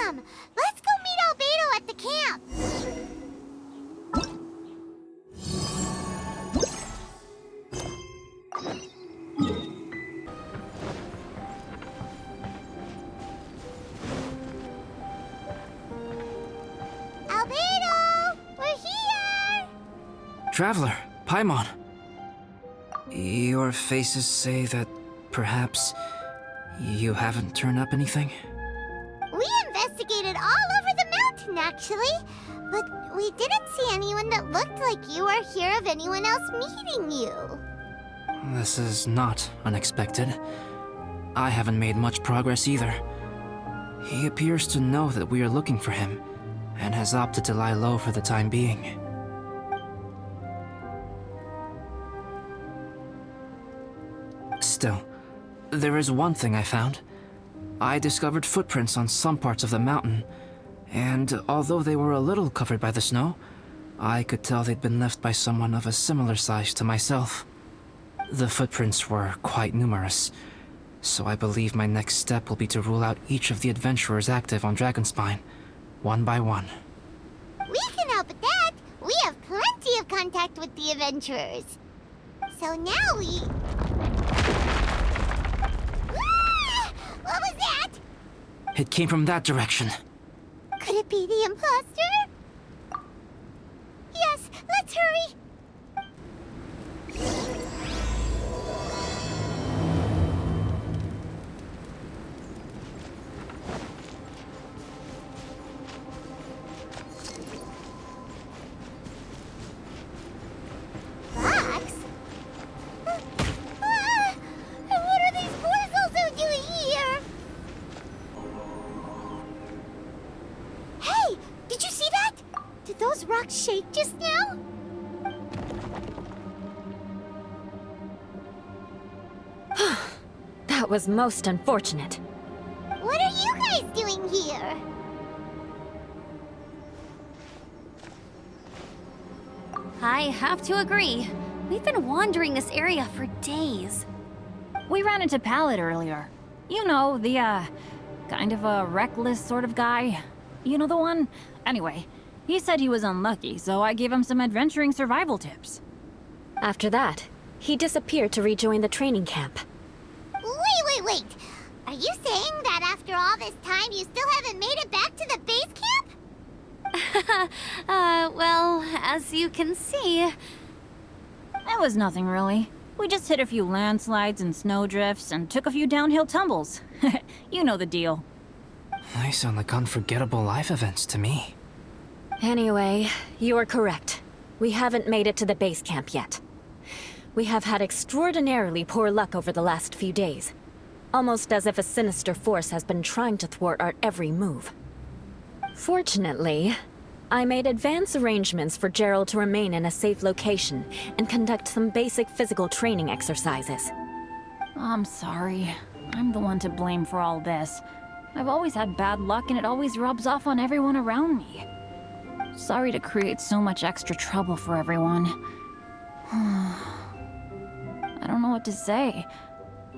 Awesome! Let's go meet Albedo at the camp! Albedo! We're here! Traveler, Paimon. Your faces say that perhaps you haven't turned up anything? We investigated all over the mountain, actually. But we didn't see anyone that looked like you or hear of anyone else meeting you. This is not unexpected. I haven't made much progress either. He appears to know that we are looking for him, and has opted to lie low for the time being. Still, there is one thing I found. I discovered footprints on some parts of the mountain, and although they were a little covered by the snow, I could tell they'd been left by someone of a similar size to myself. The footprints were quite numerous, so I believe my next step will be to rule out each of the adventurers active on Dragonspine, one by one. We can help with that. We have plenty of contact with the adventurers. So now we... Ah! What was that? It came from that direction. Could it be the imposter? Yes, let's hurry. Fox? And what are these boys also doing here? Hey, did you see that? Did those rocks shake just now? That was most unfortunate. What are you guys doing here? I have to agree. We've been wandering this area for days. We ran into Pallet earlier. You know, the, kind of a reckless sort of guy. You know the one? Anyway, he said he was unlucky, so I gave him some adventuring survival tips. After that, he disappeared to rejoin the training camp. Wait. Are you saying that after all this time you still haven't made it back to the base camp? Well, as you can see... It was nothing really. We just hit a few landslides and snowdrifts and took a few downhill tumbles. You know the deal. They sound like unforgettable life events to me. Anyway, you're correct. We haven't made it to the base camp yet. We have had extraordinarily poor luck over the last few days. Almost as if a sinister force has been trying to thwart our every move. Fortunately, I made advance arrangements for Gerald to remain in a safe location and conduct some basic physical training exercises. I'm sorry. I'm the one to blame for all this. I've always had bad luck and it always rubs off on everyone around me. Sorry to create so much extra trouble for everyone. I don't know what to say.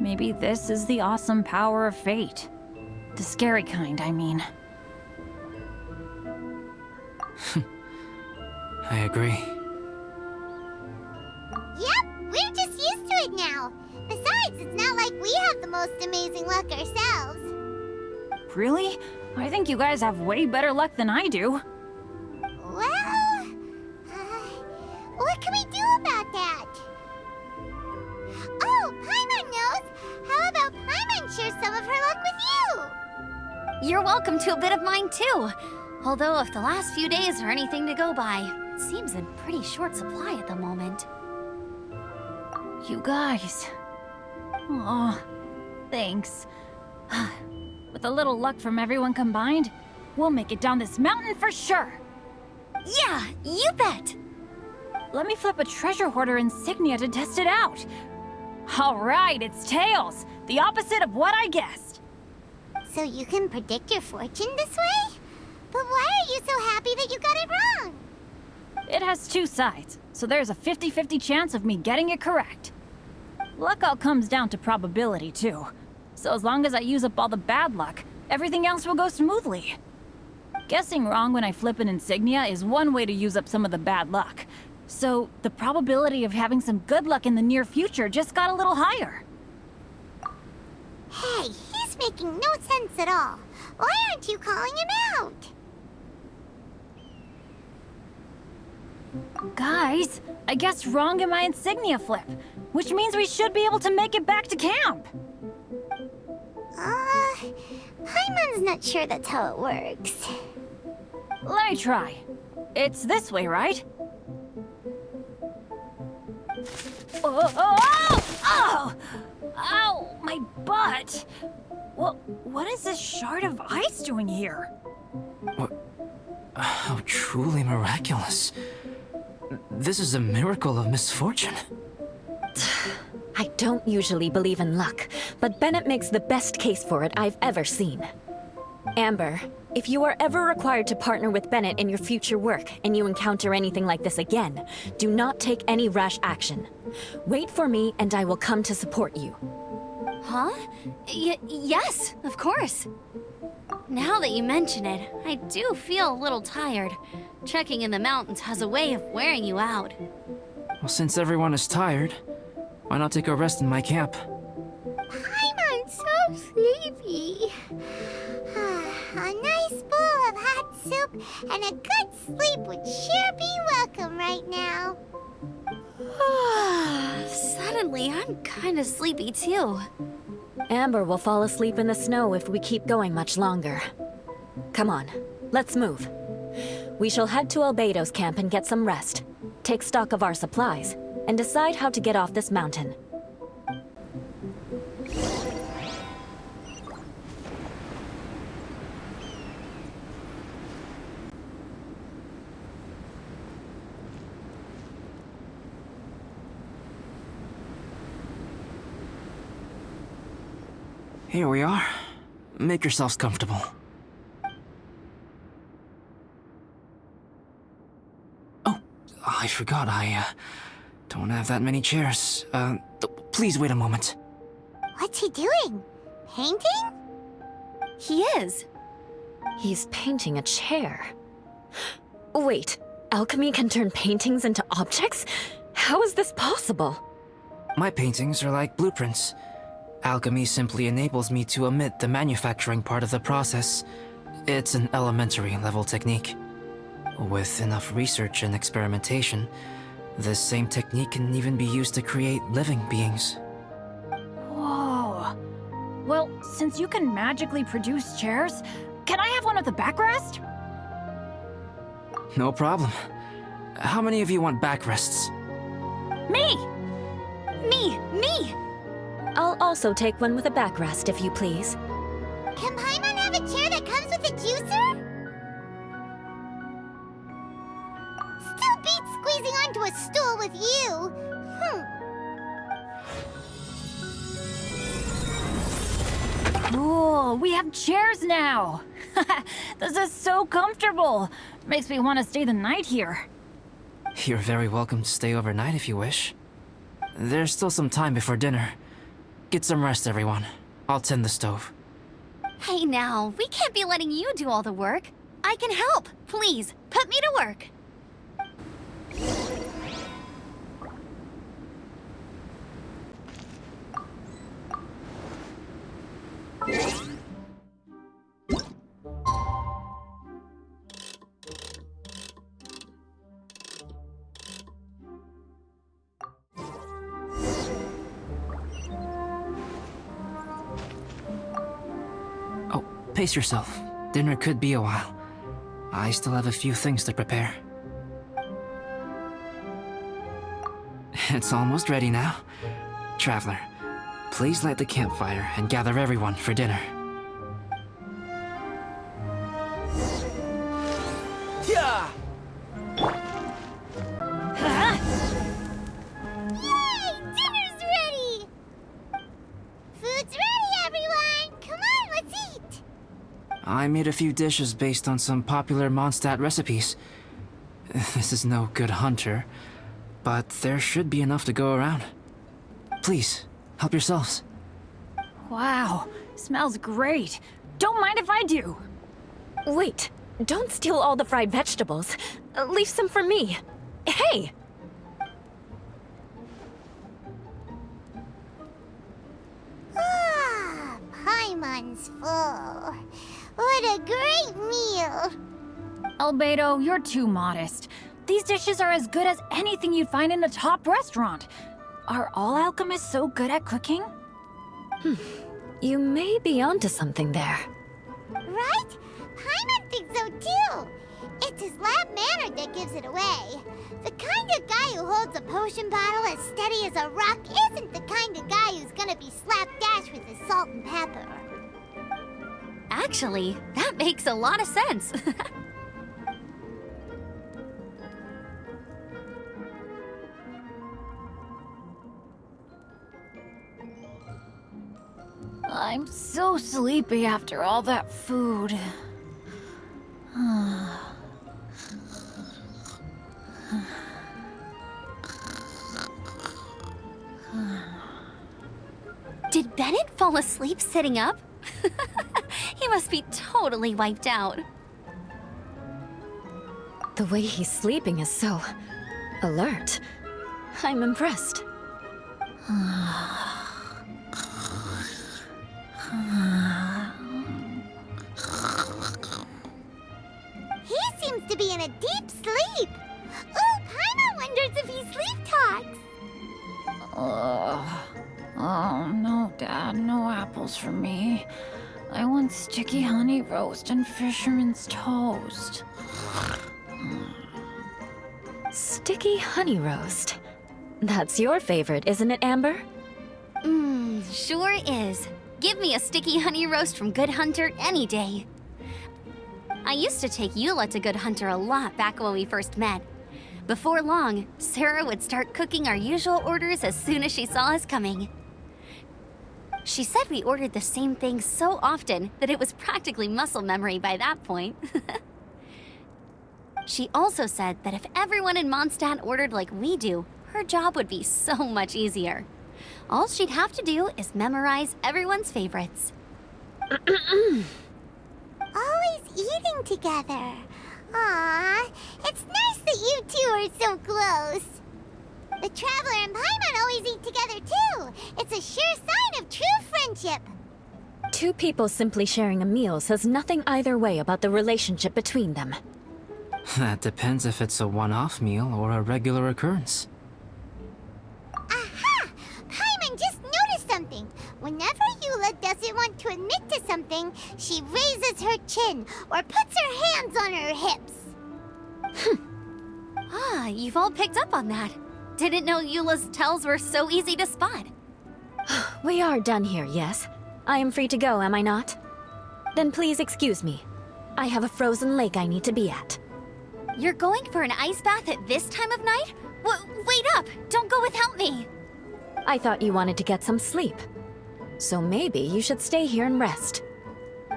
Maybe this is the awesome power of fate. The scary kind, I mean. I agree. Yep, we're just used to it now. Besides, it's not like we have the most amazing luck ourselves. Really? I think you guys have way better luck than I do. Well, what can we do about that? Oh, Paimon knows! How about Paimon share some of her luck with you? You're welcome to a bit of mine too. Although if the last few days are anything to go by, it seems in pretty short supply at the moment. You guys. Aw, thanks. With a little luck from everyone combined, we'll make it down this mountain for sure. Yeah, you bet! Let me flip a treasure hoarder insignia to test it out. All right, it's tails. The opposite of what I guessed. So you can predict your fortune this way? But why are you so happy that you got it wrong? It has two sides, so there's a 50-50 chance of me getting it correct. Luck all comes down to probability, too. So as long as I use up all the bad luck, everything else will go smoothly. Guessing wrong when I flip an insignia is one way to use up some of the bad luck. So, the probability of having some good luck in the near future just got a little higher. Hey, he's making no sense at all. Why aren't you calling him out? Guys, I guess wrong in my insignia flip, which means we should be able to make it back to camp. Paimon's not sure that's how it works. Let me try. It's this way, right? Oh! Ow! My butt! What is this shard of ice doing here? What? How truly miraculous. This is a miracle of misfortune. I don't usually believe in luck, but Bennett makes the best case for it I've ever seen. Amber, if you are ever required to partner with Bennett in your future work and you encounter anything like this again, do not take any rash action. Wait for me and I will come to support you. Huh? Yes, of course. Now that you mention it, I do feel a little tired. Trekking in the mountains has a way of wearing you out. Well, since everyone is tired, why not take a rest in my camp? Paimon's so sleepy. A nice bowl of hot soup and a good sleep would sure be welcome right now. Suddenly, I'm kinda sleepy too. Amber will fall asleep in the snow if we keep going much longer. Come on, let's move. We shall head to Albedo's camp and get some rest, take stock of our supplies, and decide how to get off this mountain. Here we are. Make yourselves comfortable. Oh, I forgot I don't have that many chairs. Please wait a moment. What's he doing? Painting? He is. He's painting a chair. Wait, alchemy can turn paintings into objects? How is this possible? My paintings are like blueprints. Alchemy simply enables me to omit the manufacturing part of the process. It's an elementary level technique. With enough research and experimentation, this same technique can even be used to create living beings. Whoa. Well, since you can magically produce chairs, can I have one with a backrest? No problem. How many of you want backrests? Me! Me! I'll also take one with a backrest, if you please. Can Paimon have a chair that comes with a juicer? Still beats squeezing onto a stool with you. Cool, we have chairs now! This is so comfortable! Makes me want to stay the night here. You're very welcome to stay overnight if you wish. There's still some time before dinner. Get some rest, everyone. I'll tend the stove. Hey now, we can't be letting you do all the work. I can help. Please, put me to work. Oh, pace yourself. Dinner could be a while. I still have a few things to prepare. It's almost ready now. Traveler, please light the campfire and gather everyone for dinner. Yeah! Yay! Dinner's ready! Food's ready, everyone! Come on, let's eat! I made a few dishes based on some popular Mondstadt recipes. This is no good hunter, but there should be enough to go around. Please, help yourselves. Wow, smells great. Don't mind if I do. Wait, Don't steal all the fried vegetables. Leave some for me. Hey! Ah, Paimon's full. What a great meal! Albedo, you're too modest. These dishes are as good as anything you'd find in a top restaurant. Are all alchemists so good at cooking? You may be onto something there. Right? Paimon thinks so too. It's his lab manner that gives it away. The kind of guy who holds a potion bottle as steady as a rock isn't the kind of guy who's gonna be slapdash with his salt and pepper. Actually, that makes a lot of sense. I'm so sleepy after all that food. Did Bennett fall asleep sitting up? He must be totally wiped out. The way he's sleeping is so alert. I'm impressed. He seems to be in a deep sleep. Ooh, Paimon wonders if he sleep talks. Oh, no, Dad, no apples for me. I want sticky honey roast and fisherman's toast. Sticky honey roast. That's your favorite, isn't it, Amber? Sure is. Give me a sticky honey roast from Good Hunter any day. I used to take Eula to Good Hunter a lot back when we first met. Before long, Sarah would start cooking our usual orders as soon as she saw us coming. She said we ordered the same thing so often that it was practically muscle memory by that point. She also said that if everyone in Mondstadt ordered like we do, her job would be so much easier. All she'd have to do is memorize everyone's favorites. Always eating together. Aww, it's nice that you two are so close. The Traveler and Paimon always eat together too. It's a sure sign of true friendship. Two people simply sharing a meal says nothing either way about the relationship between them. That depends if it's a one-off meal or a regular occurrence. Aha! Paimon just noticed something. Whenever Eula doesn't want to admit to something, she raises her chin or puts her hands on her hips. Ah, you've all picked up on that. Didn't know Eula's tells were so easy to spot. We are done here, yes? I am free to go, am I not? Then please excuse me. I have a frozen lake I need to be at. You're going for an ice bath at this time of night? Wait up! Don't go without me! I thought you wanted to get some sleep. So maybe you should stay here and rest.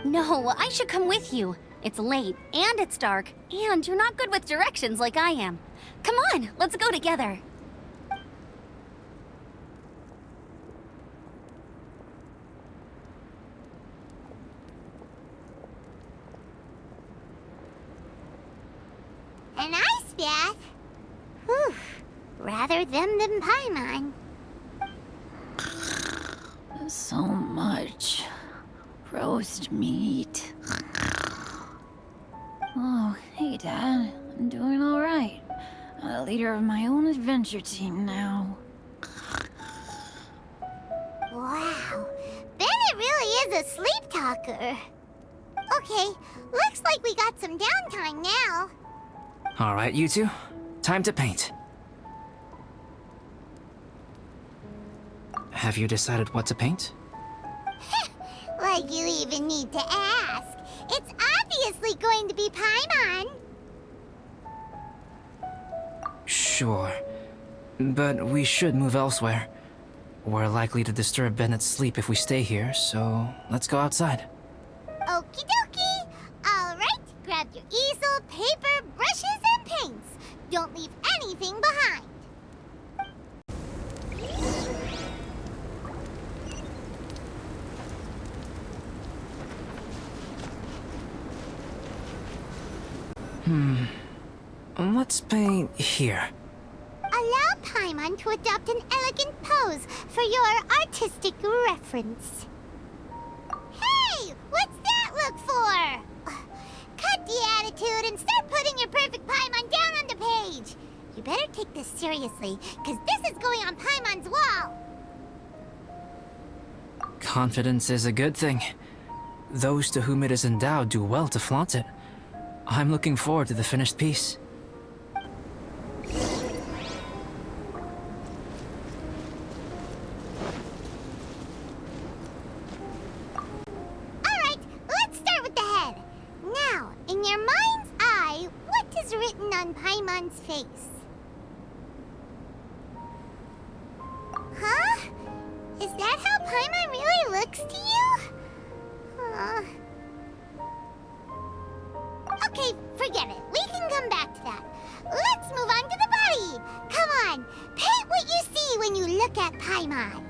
No, I should come with you. It's late, and it's dark, and you're not good with directions like I am. Come on, let's go together. An ice bath? Whew. Rather them than Paimon. So much roast meat. Oh, hey, Dad. I'm doing all right. I'm the leader of my own adventure team now. Wow. Bennett really is a sleep talker. Okay, looks like we got some downtime now. All right, you two. Time to paint. Have you decided what to paint? Like you even need to ask. It's obviously going to be Paimon. Sure. But we should move elsewhere. We're likely to disturb Bennett's sleep if we stay here, so let's go outside. Okie dokie. All right, grab your easel, paper, brushes, and paints. Don't leave anything behind. Let's paint here. Allow Paimon to adopt an elegant pose for your artistic reference. Hey! What's that look for? Cut the attitude and start putting your perfect Paimon down on the page. You better take this seriously, because this is going on Paimon's wall. Confidence is a good thing. Those to whom it is endowed do well to flaunt it. I'm looking forward to the finished piece. Alright, let's start with the head. Now, in your mind's eye, what is written on Paimon's face? Huh? Is that how Paimon really looks to you? Okay, forget it. We can come back to that. Let's move on to the body. Come on, paint what you see when you look at Paimon.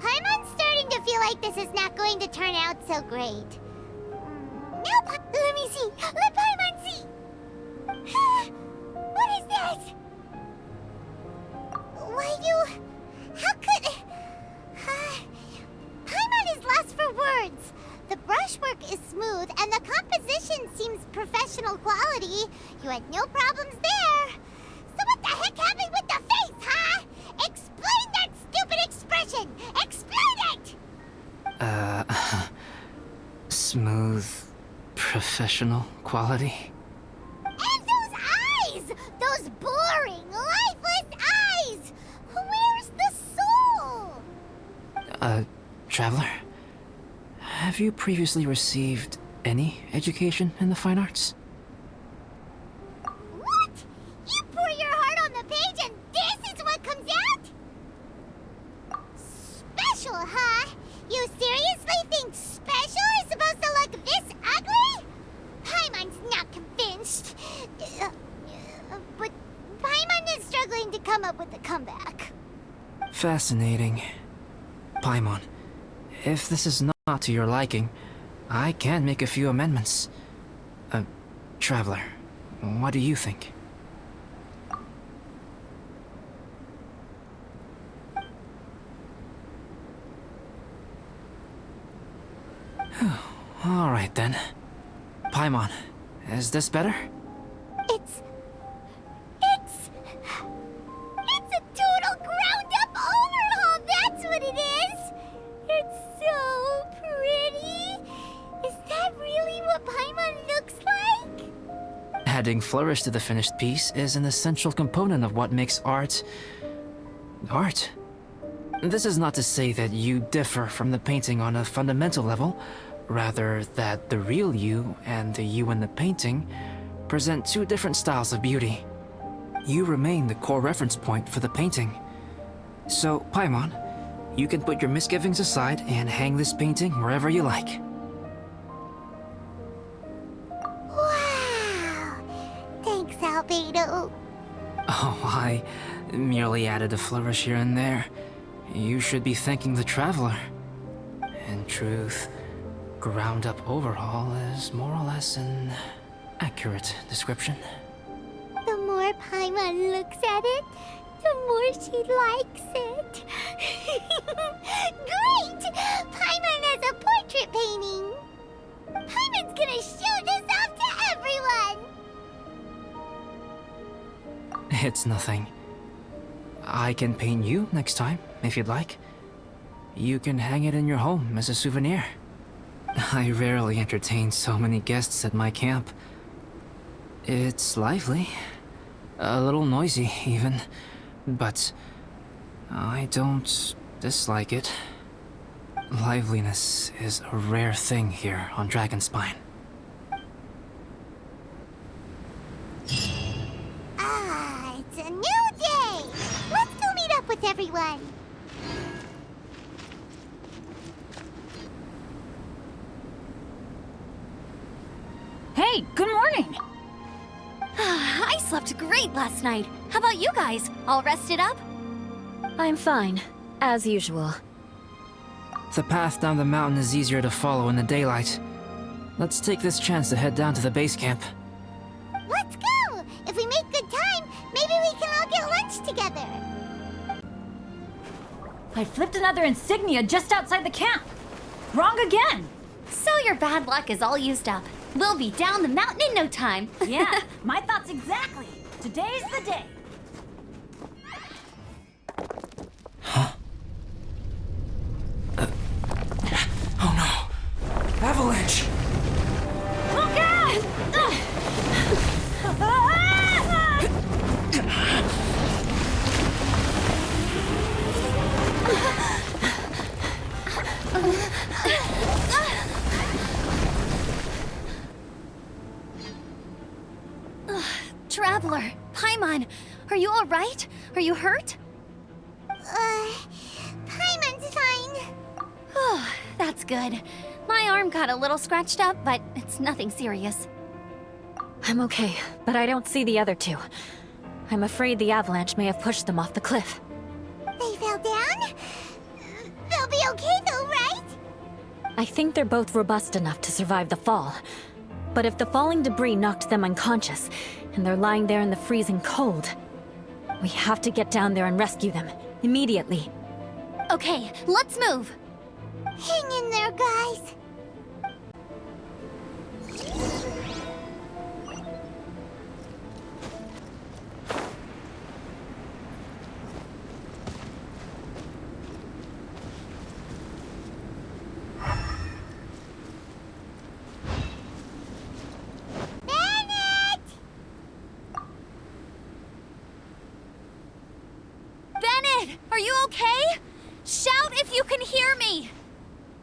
Paimon's starting to feel like this is not going to turn out so great. Let me see. Let Paimon see. What is that? How could... Paimon is lost for words. The brushwork is smooth, and the composition seems professional quality. You had no problems there. So what the heck happened with the face, huh? Explain that stupid expression! Explain it! Smooth, professional quality. And those eyes! Those boring, lifeless eyes! Where's the soul? Traveler? Have you previously received any education in the fine arts? What? You pour your heart on the page and this is what comes out? Special, huh? You seriously think special is supposed to look this ugly? Paimon's not convinced. But Paimon is struggling to come up with a comeback. Fascinating. Paimon, if this is not to your liking, I can make a few amendments. Traveler, what do you think? Alright then. Paimon, is this better? It's a total ground-up overhaul, that's what it is! It's so pretty! Is that really what Paimon looks like? Adding flourish to the finished piece is an essential component of what makes art... art. This is not to say that you differ from the painting on a fundamental level, rather that the real you and the you in the painting present two different styles of beauty. You remain the core reference point for the painting. So, Paimon, you can put your misgivings aside and hang this painting wherever you like. Wow! Thanks, Albedo. Oh, I merely added a flourish here and there. You should be thanking the Traveler. In truth, ground-up overhaul is more or less an accurate description. The more Paimon looks at it, the more she likes it. Great! Paimon has a portrait painting! Paimon's gonna show this off to everyone! It's nothing. I can paint you next time, if you'd like. You can hang it in your home as a souvenir. I rarely entertain so many guests at my camp. It's lively. A little noisy, even. But I don't dislike it. Liveliness is a rare thing here on Dragonspine. Ah, it's a new day! Let's go meet up with everyone! Hey, good morning! I slept great last night. How about you guys? All rested up? I'm fine, as usual. The path down the mountain is easier to follow in the daylight. Let's take this chance to head down to the base camp. Let's go! If we make good time, maybe we can all get lunch together. I flipped another insignia just outside the camp. Wrong again. So your bad luck is all used up. We'll be down the mountain in no time. Yeah, my thoughts exactly. Today's the day. Oh no! Avalanche! Look out! Traveler, Paimon, are you all right? Are you hurt? Paimon's fine. Oh, that's good. My arm got a little scratched up, but it's nothing serious. I'm okay, but I don't see the other two. I'm afraid the avalanche may have pushed them off the cliff. They fell down? They'll be okay though, right? I think they're both robust enough to survive the fall. But if the falling debris knocked them unconscious, and they're lying there in the freezing cold, we have to get down there and rescue them, immediately. Okay, let's move. Hang in there, guys. Bennett, are you okay? Shout if you can hear me!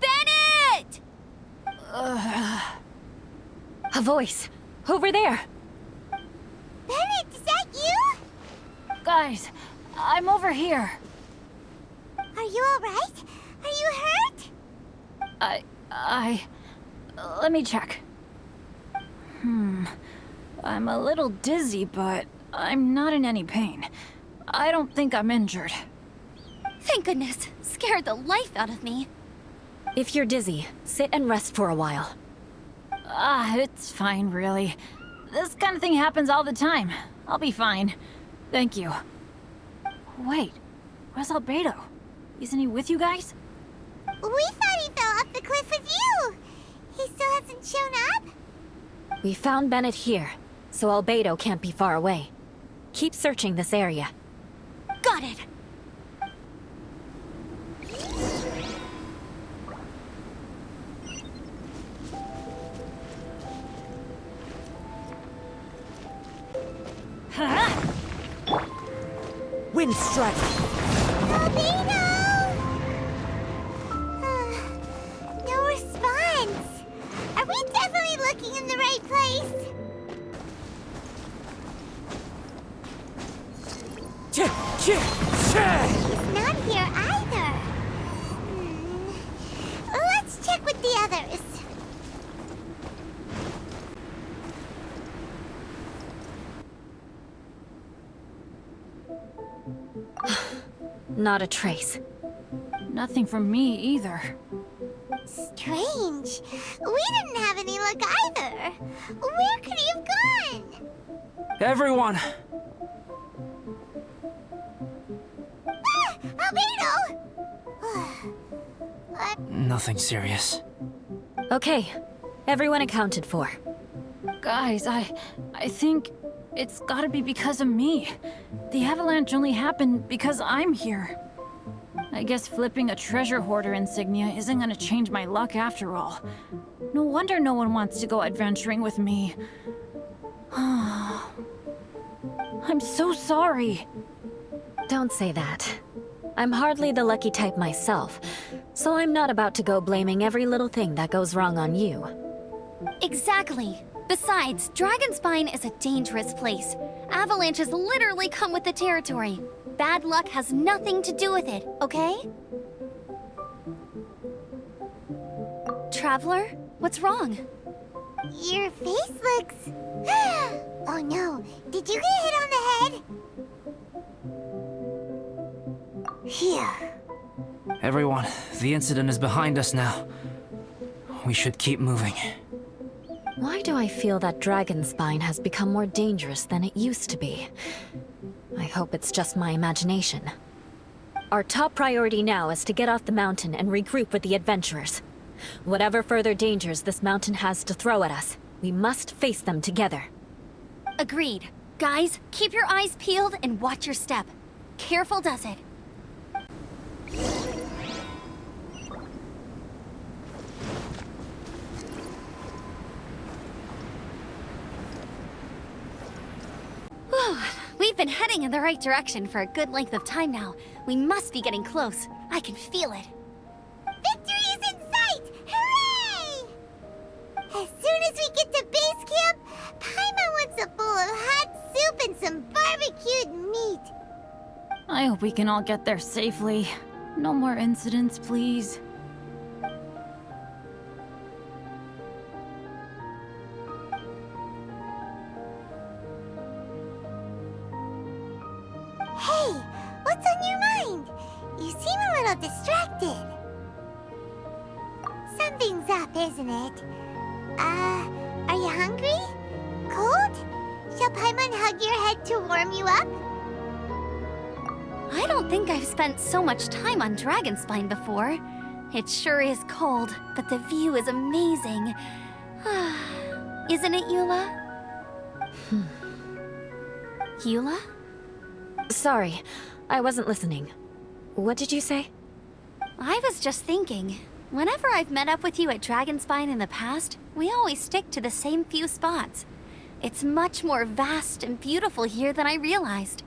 Bennett! A voice! Over there! Bennett, is that you? Guys, I'm over here. Are you alright? Are you hurt? Let me check. I'm a little dizzy, but I'm not in any pain. I don't think I'm injured. Thank goodness. Scared the life out of me. If you're dizzy, sit and rest for a while. It's fine, really. This kind of thing happens all the time. I'll be fine. Thank you. Wait, where's Albedo? Isn't he with you guys? We thought he fell off the cliff with you. He still hasn't shown up? We found Bennett here, so Albedo can't be far away. Keep searching this area. Got it. Wind strike! Albedo! No response. Are we definitely looking in the right place? He's not here either. Let's check with the others. Not a trace. Nothing from me either. Strange. We didn't have any luck either. Where could he have gone? Everyone! Albedo! Nothing serious. Okay, everyone accounted for. Guys, I think it's gotta be because of me. The avalanche only happened because I'm here. I guess flipping a treasure hoarder insignia isn't gonna change my luck after all. No wonder no one wants to go adventuring with me. I'm so sorry. Don't say that. I'm hardly the lucky type myself, so I'm not about to go blaming every little thing that goes wrong on you. Exactly. Besides, Dragonspine is a dangerous place. Avalanches literally come with the territory. Bad luck has nothing to do with it, okay? Traveler, what's wrong? Your face looks... Oh no, did you get hit on the head? Here. Everyone, the incident is behind us now. We should keep moving. Why do I feel that dragon spine has become more dangerous than it used to be? I hope it's just my imagination. Our top priority now is to get off the mountain and regroup with the adventurers. Whatever further dangers this mountain has to throw at us, we must face them together. Agreed. Guys, keep your eyes peeled and watch your step. Careful does it. Whew, we've been heading in the right direction for a good length of time now. We must be getting close. I can feel it. Victory is in sight! Hooray! As soon as we get to base camp, Paimon wants a bowl of hot soup and some barbecued meat. I hope we can all get there safely. No more incidents, please. Hey, what's on your mind? You seem a little distracted. Something's up, isn't it? Are you hungry? Cold? Shall Paimon hug your head to warm you up? I don't think I've spent so much time on Dragonspine before. It sure is cold, but the view is amazing. Isn't it, Eula? Eula? Sorry, I wasn't listening. What did you say? I was just thinking. Whenever I've met up with you at Dragonspine in the past, we always stick to the same few spots. It's much more vast and beautiful here than I realized.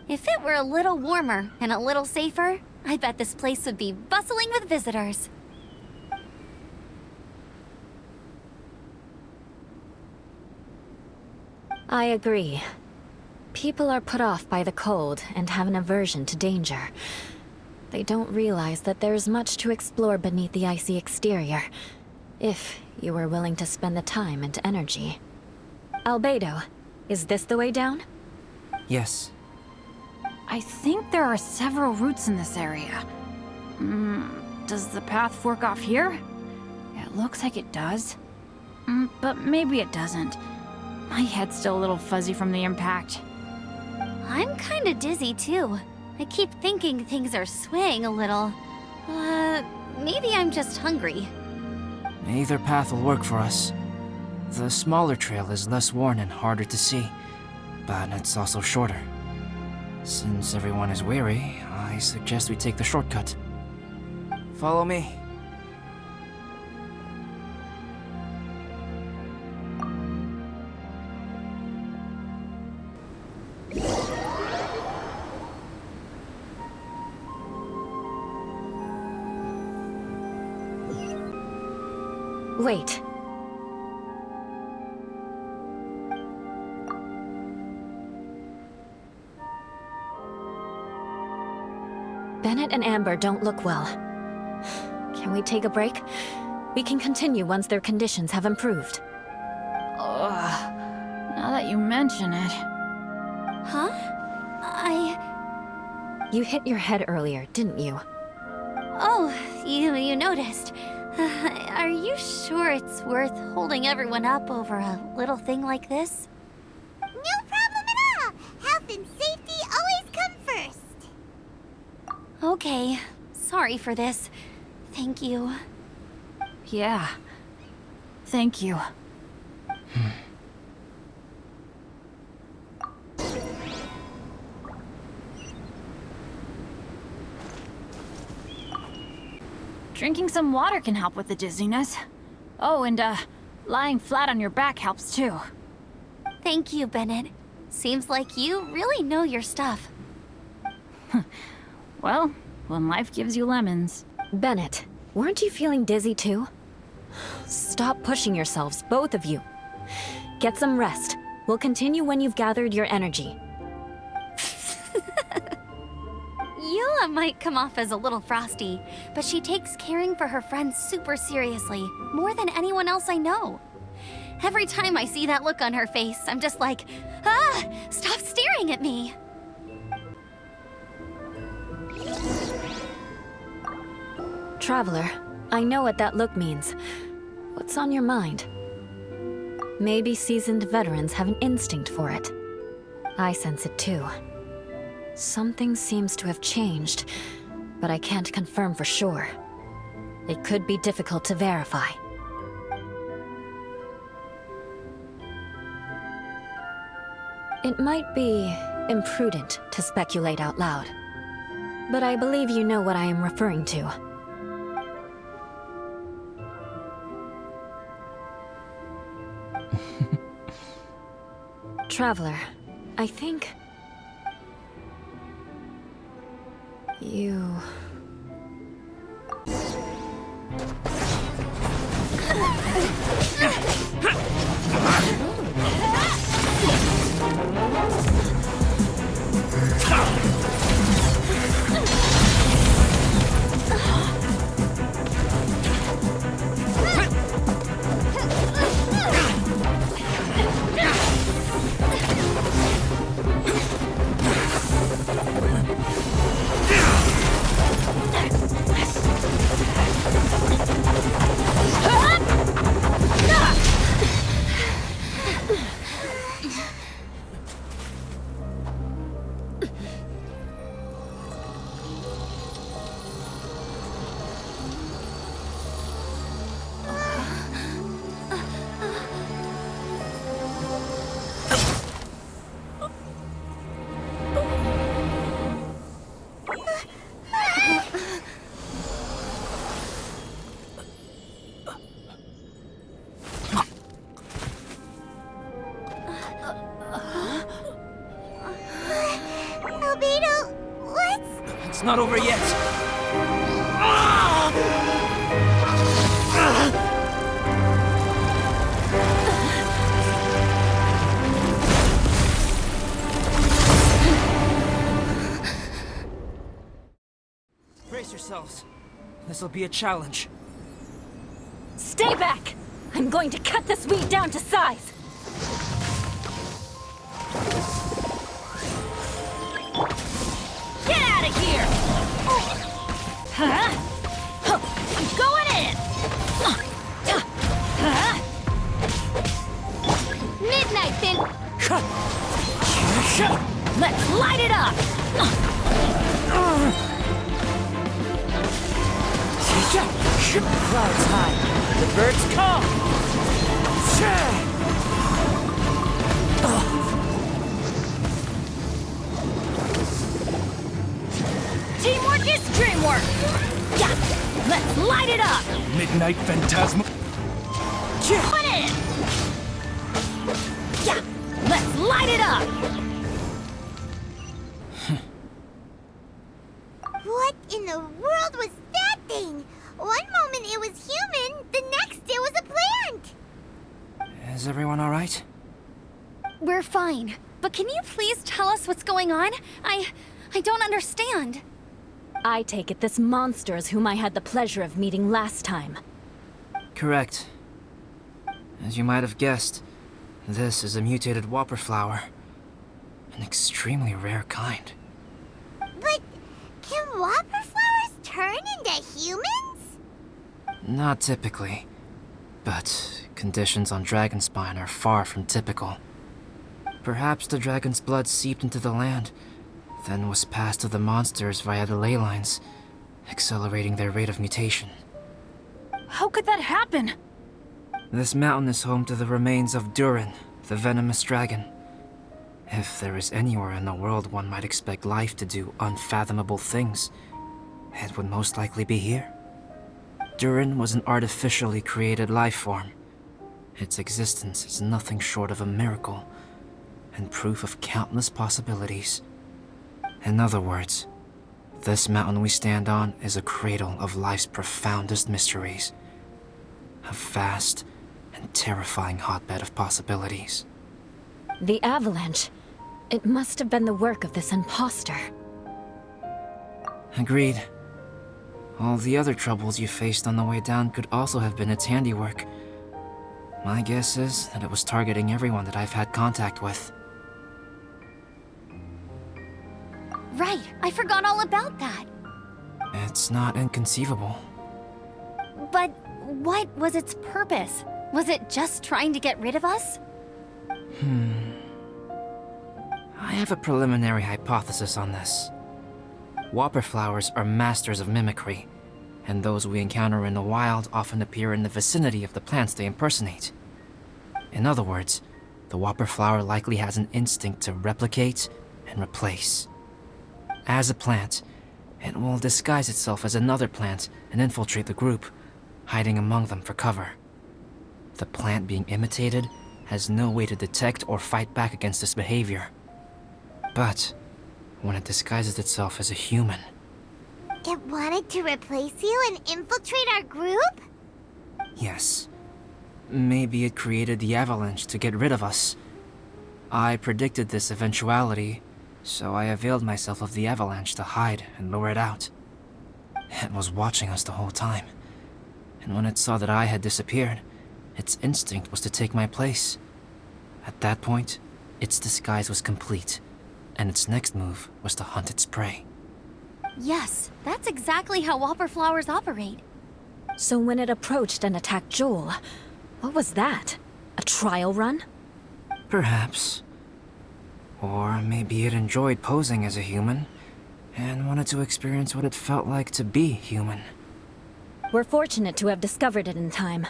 If it were a little warmer and a little safer, I bet this place would be bustling with visitors. I agree. People are put off by the cold and have an aversion to danger. They don't realize that there's much to explore beneath the icy exterior, if you were willing to spend the time and energy. Albedo, is this the way down? Yes. I think there are several routes in this area. Does the path fork off here? It looks like it does. But maybe it doesn't. My head's still a little fuzzy from the impact. I'm kinda dizzy too. I keep thinking things are swaying a little. Maybe I'm just hungry. Either path will work for us. The smaller trail is less worn and harder to see, but it's also shorter. Since everyone is weary, I suggest we take the shortcut. Follow me. Wait. Bennett and Amber don't look well. Can we take a break? We can continue once their conditions have improved. Ugh. Now that you mention it. Huh? You hit your head earlier, didn't you? Oh, you noticed. Are you sure it's worth holding everyone up over a little thing like this? No problem at all. Health and safety always come first. Okay. Sorry for this. Thank you. Yeah. Thank you. Drinking some water can help with the dizziness. Oh, and lying flat on your back helps too. Thank you, Bennett. Seems like you really know your stuff. Well, when life gives you lemons. Bennett, weren't you feeling dizzy too? Stop pushing yourselves, both of you. Get some rest. We'll continue when you've gathered your energy. Eula might come off as a little frosty, but she takes caring for her friends super seriously, more than anyone else I know. Every time I see that look on her face, I'm just like, stop staring at me! Traveler, I know what that look means. What's on your mind? Maybe seasoned veterans have an instinct for it. I sense it too. Something seems to have changed, but I can't confirm for sure. It could be difficult to verify. It might be imprudent to speculate out loud, but I believe you know what I am referring to. Traveler, I think... you... Albedo, what's... It's not over yet. Brace yourselves. This'll be a challenge. Stay back! I'm going to cut this weed down to size! Get out of here! Huh? I'm going in! Midnight Fin. Let's light it up! Clouds high, the birds come! Teamwork is dreamwork! Yeah! Let's light it up! Midnight Phantasma. Put in! Yeah! Let's light it up! What in the world was that thing? One moment it was human, the next it was a plant! Is everyone alright? We're fine. But can you please tell us what's going on? I don't understand. I take it this monster is whom I had the pleasure of meeting last time. Correct. As you might have guessed, this is a mutated whopper flower. An extremely rare kind. But can whopper flowers turn into humans? Not typically, but conditions on Dragonspine are far from typical. Perhaps the dragon's blood seeped into the land, then was passed to the monsters via the ley lines, accelerating their rate of mutation. How could that happen? This mountain is home to the remains of Durin, the venomous dragon. If there is anywhere in the world one might expect life to do unfathomable things, it would most likely be here. Durin was an artificially created life form. Its existence is nothing short of a miracle, and proof of countless possibilities. In other words, this mountain we stand on is a cradle of life's profoundest mysteries. A vast and terrifying hotbed of possibilities. The avalanche. It must have been the work of this imposter. Agreed. All the other troubles you faced on the way down could also have been its handiwork. My guess is that it was targeting everyone that I've had contact with. Right, I forgot all about that. It's not inconceivable. But what was its purpose? Was it just trying to get rid of us? I have a preliminary hypothesis on this. Whopper flowers are masters of mimicry, and those we encounter in the wild often appear in the vicinity of the plants they impersonate. In other words, the whopper flower likely has an instinct to replicate and replace. As a plant, it will disguise itself as another plant and infiltrate the group, hiding among them for cover. The plant being imitated has no way to detect or fight back against this behavior. But when it disguises itself as a human, It wanted to replace you and infiltrate our group? yes, maybe it created the avalanche to get rid of us. I predicted this eventuality, so I availed myself of the avalanche to hide and lure it out. It was watching us the whole time, and when it saw that I had disappeared, its instinct was to take my place. At that point, its disguise was complete, and its next move was to hunt its prey. Yes, that's exactly how whopper flowers operate. So when it approached and attacked Joel, what was that? A trial run? Perhaps. Or maybe it enjoyed posing as a human, and wanted to experience what it felt like to be human. We're fortunate to have discovered it in time.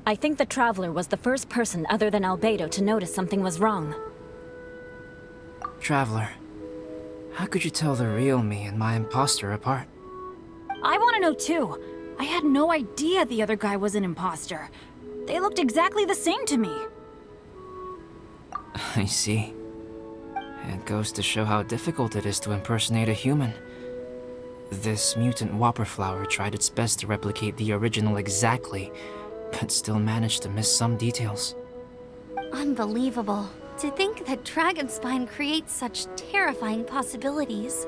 I think the Traveler was the first person other than Albedo to notice something was wrong. Traveler, how could you tell the real me and my imposter apart? I want to know too. I had no idea the other guy was an imposter. They looked exactly the same to me. I see. It goes to show how difficult it is to impersonate a human. This mutant whopper flower tried its best to replicate the original exactly, but still managed to miss some details. Unbelievable. To think that Dragonspine creates such terrifying possibilities.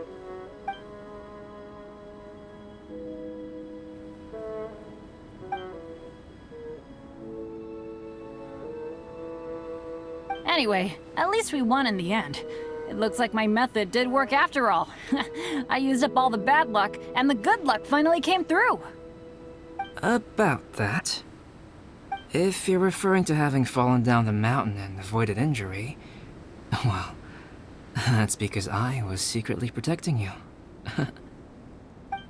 Anyway, at least we won in the end. It looks like my method did work after all. I used up all the bad luck, and the good luck finally came through. About that. If you're referring to having fallen down the mountain and avoided injury, well, that's because I was secretly protecting you.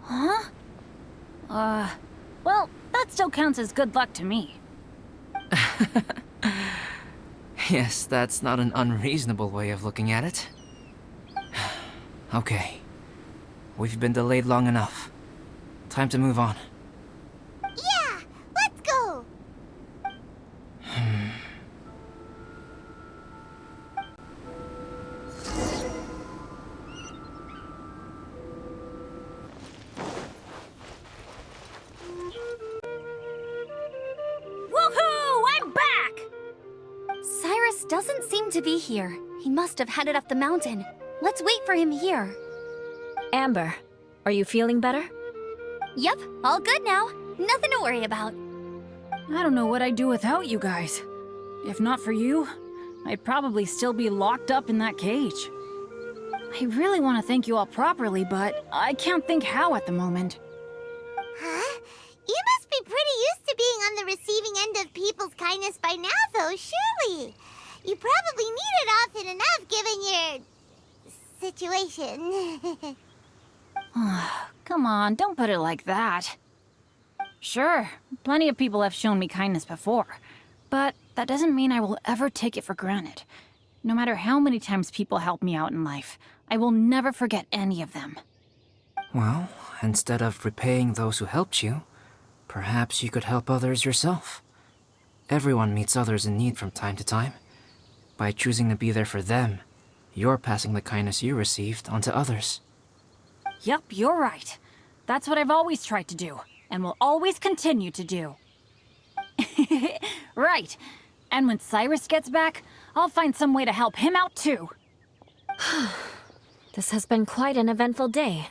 Huh? Well, that still counts as good luck to me. Yes, that's not an unreasonable way of looking at it. Okay. We've been delayed long enough. Time to move on. Yeah, let's go! Woohoo! I'm back! Cyrus doesn't seem to be here. He must have headed up the mountain. Let's wait for him here. Amber, are you feeling better? Yep, all good now. Nothing to worry about. I don't know what I'd do without you guys. If not for you, I'd probably still be locked up in that cage. I really want to thank you all properly, but I can't think how at the moment. Huh? You must be pretty used to being on the receiving end of people's kindness by now, though, surely. You probably need it often enough, given your... situation. Come on, don't put it like that. Sure, plenty of people have shown me kindness before, but that doesn't mean I will ever take it for granted. No matter how many times people help me out in life, I will never forget any of them. Well, instead of repaying those who helped you, perhaps you could help others yourself. Everyone meets others in need from time to time. By choosing to be there for them, you're passing the kindness you received onto others. Yep, you're right. That's what I've always tried to do, and will always continue to do. Right. And when Cyrus gets back, I'll find some way to help him out too. This has been quite an eventful day.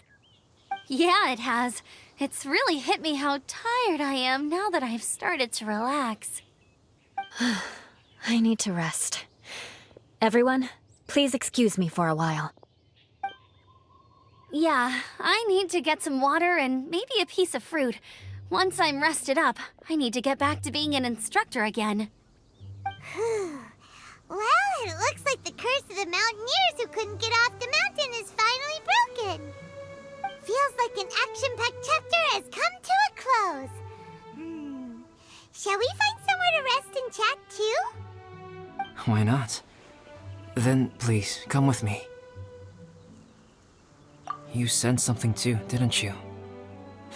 Yeah, it has. It's really hit me how tired I am now that I've started to relax. I need to rest. Everyone, please excuse me for a while. Yeah, I need to get some water and maybe a piece of fruit. Once I'm rested up, I need to get back to being an instructor again. Well, it looks like the curse of the mountaineers who couldn't get off the mountain is finally broken. Feels like an action-packed chapter has come to a close. Shall we find somewhere to rest and chat too? Why not? Then please, come with me. You sensed something too, didn't you?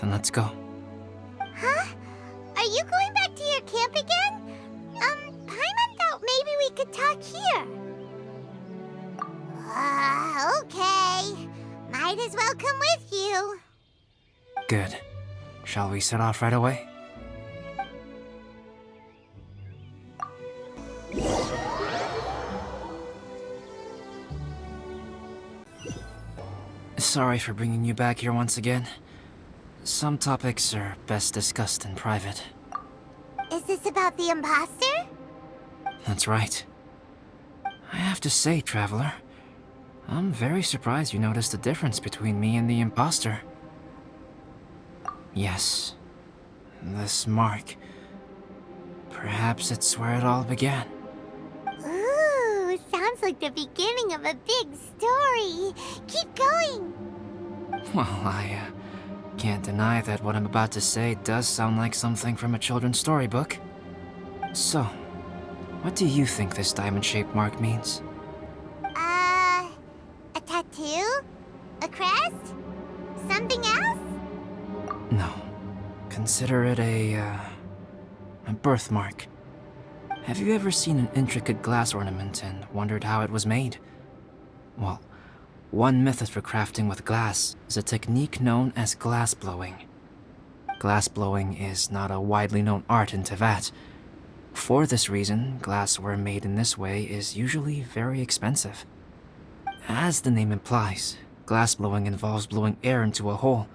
Then let's go. Huh? Are you going back to your camp again? Paimon thought maybe we could talk here. Okay. Might as well come with you. Good. Shall we set off right away? Sorry for bringing you back here once again. Some topics are best discussed in private. Is this about the imposter? That's right. I have to say, Traveler, I'm very surprised you noticed the difference between me and the imposter. Yes, this mark. Perhaps it's where it all began. Ooh, sounds like the beginning of a big story. Keep going. Well, I can't deny that what I'm about to say does sound like something from a children's storybook. So, what do you think this diamond-shaped mark means? A tattoo? A crest? Something else? No. Consider it a birthmark. Have you ever seen an intricate glass ornament and wondered how it was made? Well, one method for crafting with glass is a technique known as glass blowing. Glass blowing is not a widely known art in Teyvat. For this reason, glassware made in this way is usually very expensive. As the name implies, glass blowing involves blowing air into a hole,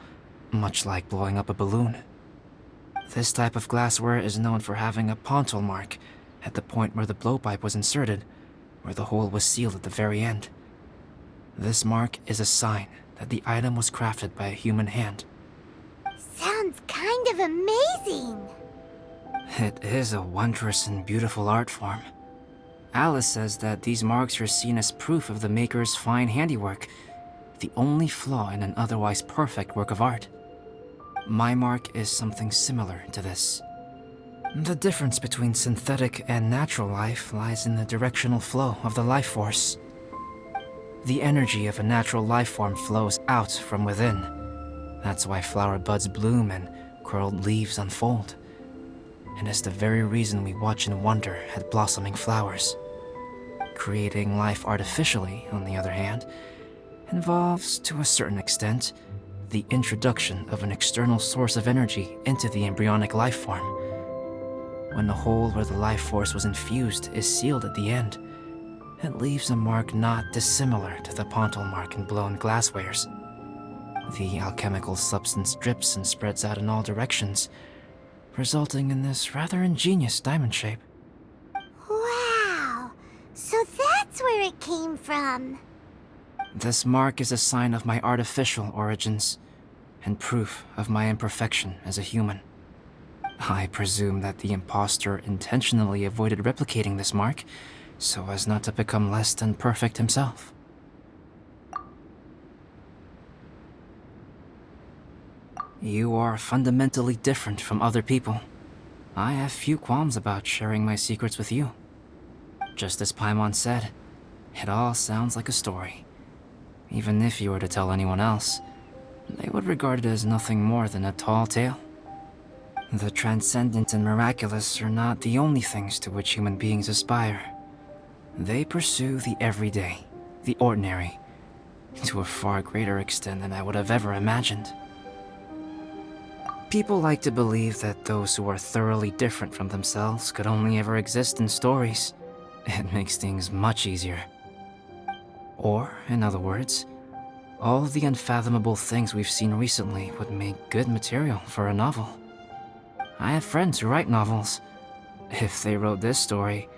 much like blowing up a balloon. This type of glassware is known for having a pontal mark at the point where the blowpipe was inserted, where the hole was sealed at the very end. This mark is a sign that the item was crafted by a human hand. Sounds kind of amazing. It is a wondrous and beautiful art form. Alice says that these marks are seen as proof of the maker's fine handiwork, the only flaw in an otherwise perfect work of art. My mark is something similar to this. The difference between synthetic and natural life lies in the directional flow of the life force. The energy of a natural life form flows out from within. That's why flower buds bloom and curled leaves unfold. And it's the very reason we watch and wonder at blossoming flowers. Creating life artificially, on the other hand, involves, to a certain extent, the introduction of an external source of energy into the embryonic life form. When the hole where the life force was infused is sealed at the end, it leaves a mark not dissimilar to the pontal mark in blown glasswares. The alchemical substance drips and spreads out in all directions, resulting in this rather ingenious diamond shape. Wow, so that's where it came from. This mark is a sign of my artificial origins, and proof of my imperfection as a human. I presume that the imposter intentionally avoided replicating this mark, so as not to become less than perfect himself. You are fundamentally different from other people. I have few qualms about sharing my secrets with you. Just as Paimon said, it all sounds like a story. Even if you were to tell anyone else, they would regard it as nothing more than a tall tale. The transcendent and miraculous are not the only things to which human beings aspire. They pursue the everyday, the ordinary, to a far greater extent than I would have ever imagined. People like to believe that those who are thoroughly different from themselves could only ever exist in stories. It makes things much easier. Or, in other words, all of the unfathomable things we've seen recently would make good material for a novel. I have friends who write novels. If they wrote this story,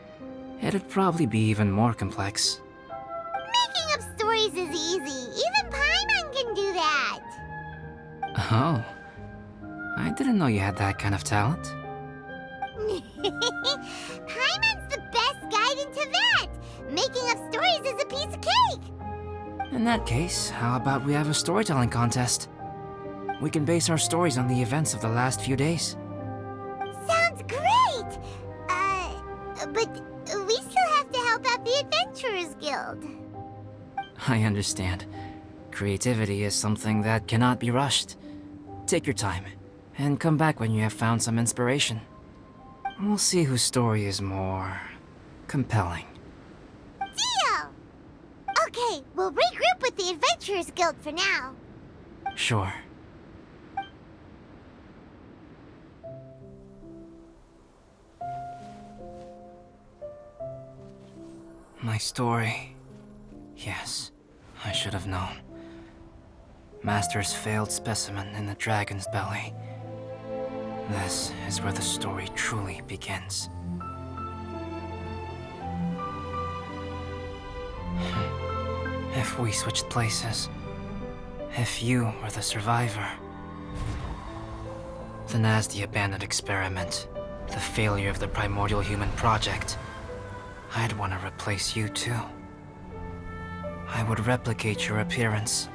it'd probably be even more complex. Making up stories is easy. Even Paimon can do that. Oh. I didn't know you had that kind of talent. Paimon's the best guide in Tibet! Making up stories is a piece of cake! In that case, how about we have a storytelling contest? We can base our stories on the events of the last few days. Sounds great! But we still have to help out the Adventurers Guild. I understand. Creativity is something that cannot be rushed. Take your time, and come back when you have found some inspiration. We'll see whose story is more compelling. Deal! Okay, we'll regroup with the Adventurers Guild for now. Sure. My story. Yes, I should have known. Master's failed specimen in the dragon's belly. This is where the story truly begins. If we switched places, if you were the survivor, then as the abandoned experiment, the failure of the primordial human project, I'd want to replace you too. I would replicate your appearance,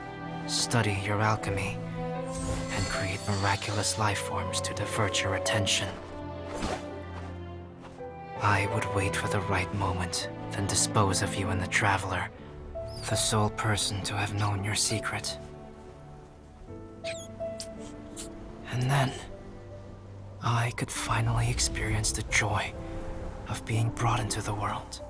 study your alchemy, and create miraculous life forms to divert your attention. I would wait for the right moment, then dispose of you in the Traveler, the sole person to have known your secret. And then, I could finally experience the joy of being brought into the world.